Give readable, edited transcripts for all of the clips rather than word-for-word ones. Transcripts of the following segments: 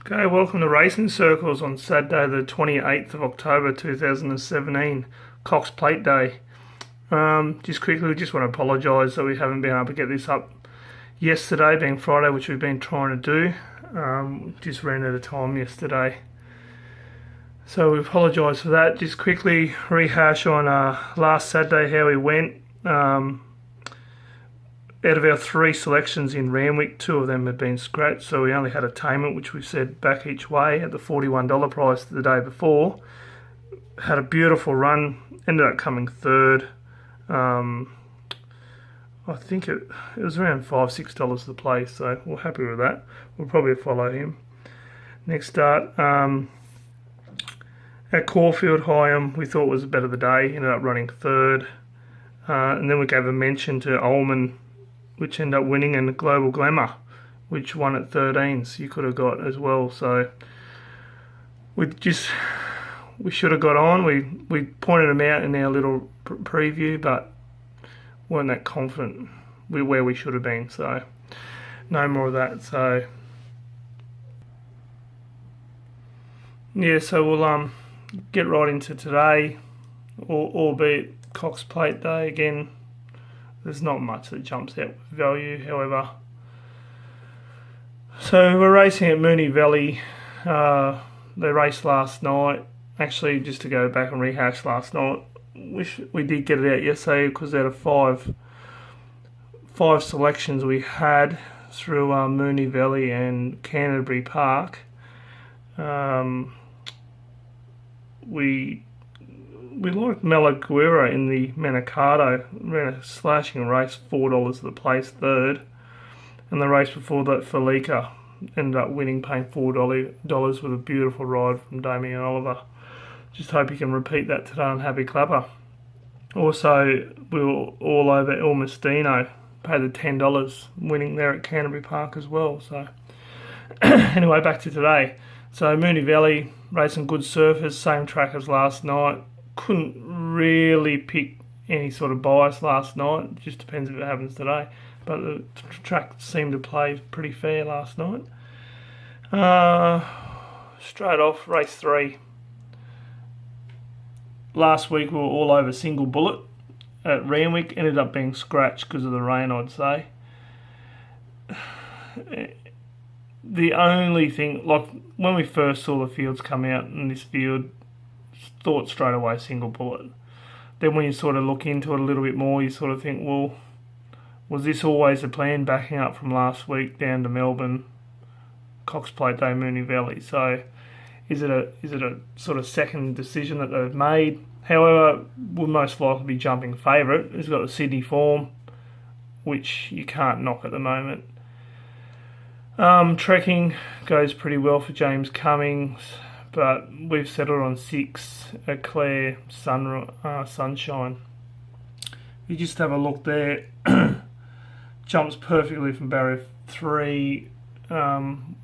Okay, welcome to Racing Circles on Saturday the 28th of October 2017, Cox Plate Day. Just quickly, we just want to apologise that we haven't been able to get this up yesterday, being Friday, which we've been trying to do. Just ran out of time yesterday. So we apologise for that. Just quickly rehash on last Saturday how we went. Out of our 3 selections in Randwick, 2 of them had been scratched, so we only had attainment, which we said back each way at the $41 price the day before. Had a beautiful run, ended up coming third. I think it was around $5-6 the place, so we're happy with that. We'll probably follow him. Next start, at Caulfield, Higham, we thought was the bet of the day, ended up running third. And then we gave a mention to Ullman, which ended up winning, and Global Glamour, which won at 13s, you could have got as well. So we should have got on. We pointed them out in our little preview, but weren't that confident where we should have been. So no more of that. So yeah, so we'll get right into today, albeit Cox Plate Day again. There's not much that jumps out with value, however. So we're racing at Moonee Valley. They raced last night. Actually, just to go back and rehash last night, we did get it out yesterday because out of five selections we had through Moonee Valley and Canterbury Park, we liked Malaguera in the Manikato. Ran a slashing race, $4 the place, third. And the race before that, Felica, ended up winning, paying $4 with a beautiful ride from Damien Oliver. Just hope he can repeat that today on Happy Clapper. Also, we were all over El Mestino, paid the $10, winning there at Canterbury Park as well. So anyway, back to today. So Moonee Valley, racing good surface, same track as last night. Couldn't really pick any sort of bias last night. It just depends if it happens today. But the track seemed to play pretty fair last night. Straight off, race 3. Last week we were all over Single Bullet at Randwick. Ended up being scratched because of the rain, I'd say. The only thing, like when we first saw the fields come out in this field, thought straight away Single Bullet. Then when you sort of look into it a little bit more, you sort of think, well, was this always the plan, backing up from last week down to Melbourne, Cox Plate Day, Moonee Valley? So is it a sort of second decision that they've made? However, will most likely be jumping favourite. He's got the Sydney form, which you can't knock at the moment. Trekking goes pretty well for James Cummings, but we've settled on 6, Eclair Sunshine. You just have a look there. Jumps perfectly from barrier 3,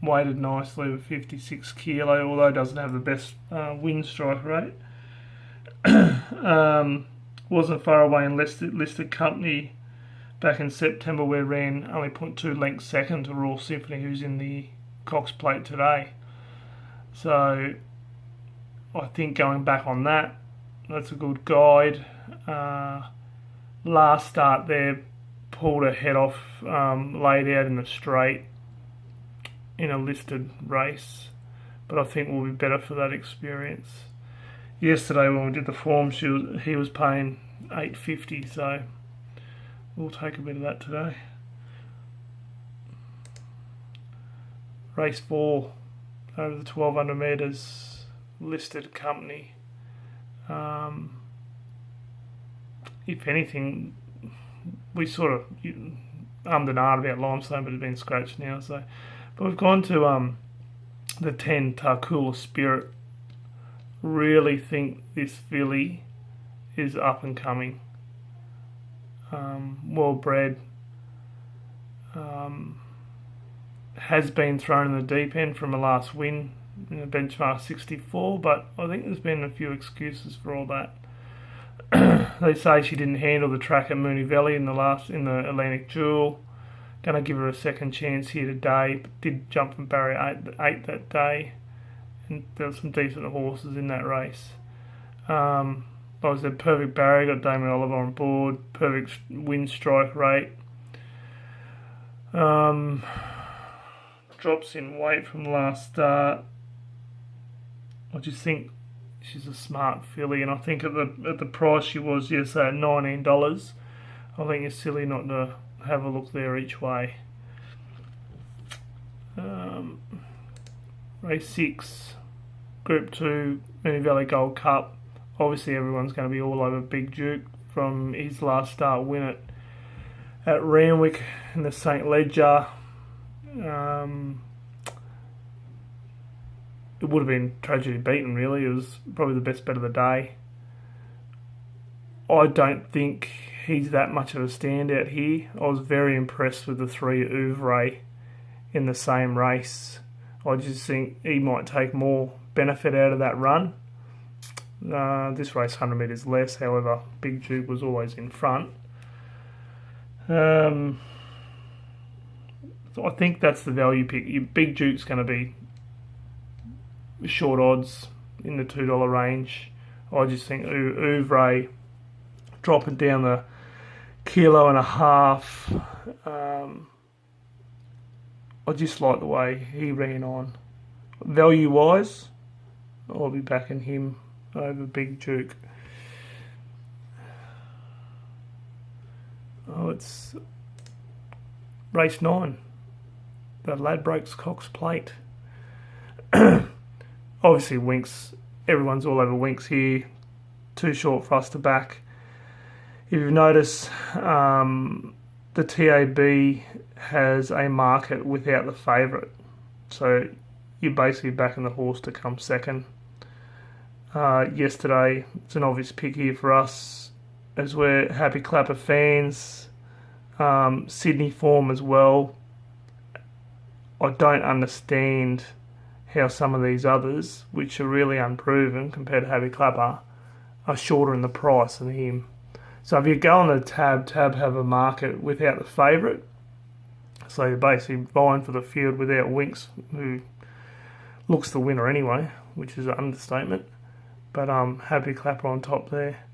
weighted nicely with 56 kilo, although it doesn't have the best wind strike rate. Wasn't far away in listed company back in September, where ran only 0.2 lengths second to Royal Symphony, who's in the Cox Plate today. So I think going back on that, that's a good guide. Last start there, pulled her head off, laid out in the straight in a listed race, but I think we'll be better for that experience. Yesterday when we did the form, he was paying $8.50, so we'll take a bit of that today. Race 4, over the 1200 metres, listed company. If anything, we sort of ummed and ahed about Limestone, but it's been scratched now. So, but we've gone to the 10 Tarcoola Spirit. Really think this filly is up and coming. Well bred. Has been thrown in the deep end from a last win in the benchmark 64, but I think there's been a few excuses for all that. They say she didn't handle the track at Moonee Valley in the Atlantic Jewel. Going to give her a second chance here today. Did jump from barrier 8 that day, and there were some decent horses in that race. Like I said, perfect barrier, got Damien Oliver on board, perfect win strike rate. Drops in weight from last start. I just think she's a smart filly, and I think at the price she was yesterday at $19, I think it's silly not to have a look there each way. Race 6, Group 2, Moonee Valley Gold Cup. Obviously everyone's going to be all over Big Duke from his last start win at Randwick in the St. Ledger. It would have been tragedy beaten, really. It was probably the best bet of the day. I don't think he's that much of a standout here. I was very impressed with the 3 Ouvre in the same race. I just think he might take more benefit out of that run. This race 100 metres less, however, Big Duke was always in front. So I think that's the value pick. Big Duke's going to be short odds in the $2 range. I just think Ouvre dropping down the 1.5 kilos. I just like the way he ran on. Value wise, I'll be backing him over Big Duke. It's race 9, the Ladbrokes Cox Plate. Obviously Winks, everyone's all over Winks here. Too short for us to back. If you've noticed, the TAB has a market without the favourite. So you're basically backing the horse to come second. Yesterday, it's an obvious pick here for us, as we're Happy Clapper fans. Sydney form as well. I don't understand how some of these others, which are really unproven compared to Happy Clapper, are shorter in the price than him. So if you go on the Tab have a market without the favourite. So you're basically vying for the field without Winks, who looks the winner anyway, which is an understatement. But Happy Clapper on top there.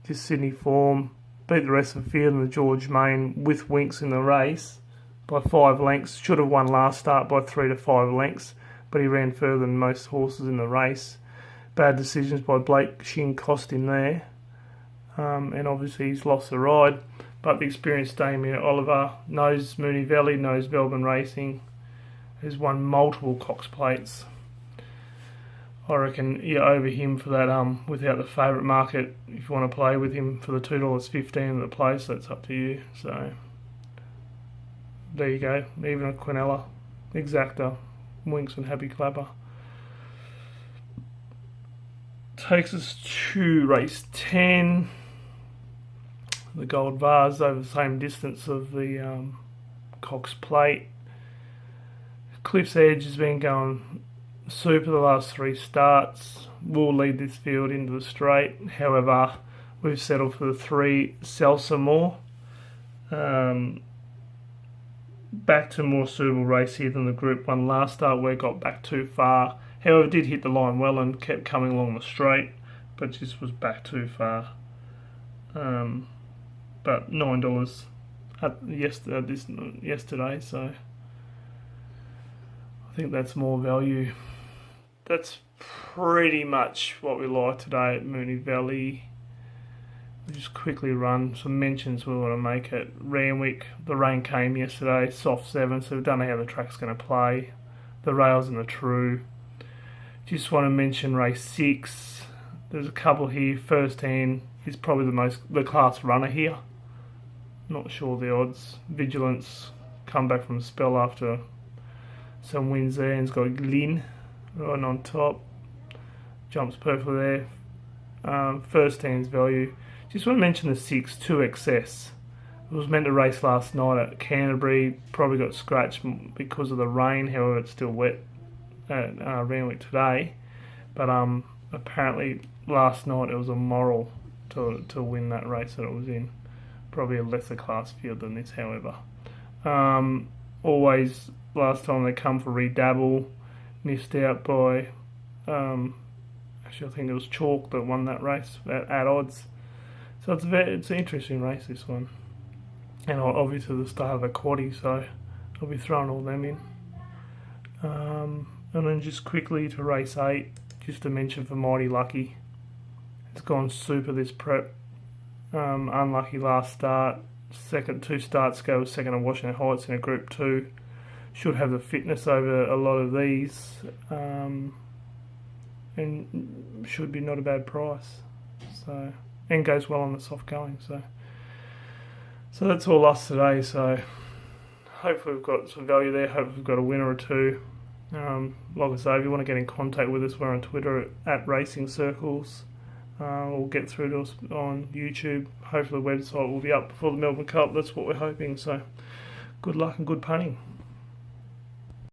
Just Sydney form. Beat the rest of the field in the George Main with Winks in the race by 5 lengths. Should have won last start by 3 to 5 lengths, but he ran further than most horses in the race. Bad decisions by Blake Shin cost him there. And obviously he's lost the ride. But the experienced Damien Oliver knows Moonee Valley, knows Melbourne racing, has won multiple Cox Plates. I reckon you're over him for that without the favourite market. If you want to play with him for the $2.15 at the place, that's up to you. So there you go. Even a Quinella, Exacta, Winks and Happy Clapper. Takes us to race 10. The Gold Vase over the same distance of the Cox Plate. Cliff's Edge has been going super the last 3 starts. Will lead this field into the straight. However, we've settled for the 3 Salsa More. Back to more suitable race here than the Group 1 last start, where it got back too far. However, did hit the line well and kept coming along the straight, but just was back too far. But $9 yesterday, so I think that's more value. That's pretty much what we like today at Moonee Valley. We'll just quickly run some mentions we want to make at Randwick. The rain came yesterday, soft 7, so we don't know how the track's going to play. The rails and the true. Just want to mention race 6. There's a couple here. First Hand is probably the class runner here. Not sure the odds. Vigilance come back from a spell after some wins there, and it's got Glyn right on top. Jumps perfectly there. First Hand's value. Just want to mention the 6, 2XS. It was meant to race last night at Canterbury. Probably got scratched because of the rain. However, it's still wet at Randwick today. But apparently last night it was a moral to win that race that it was in. Probably a lesser class field than this, however. Always, last time they come for Redouble, missed out by, actually I think it was Chalk that won that race at odds. So it's an interesting race, this one. And obviously the start of the quaddie, so I'll be throwing all them in. And then just quickly to race 8, just to mention for Mighty Lucky. It's gone super this prep. Unlucky last start. Second 2 starts ago was second at Washington Heights in a Group 2. Should have the fitness over a lot of these. And should be not a bad price. So, and goes well on the soft going. So that's all us today. So hopefully we've got some value there. Hopefully we've got a winner or two. Like I say, if you want to get in contact with us, we're on Twitter at Racing Circles. Or get through to us on YouTube. Hopefully the website will be up before the Melbourne Cup. That's what we're hoping. So good luck and good punting.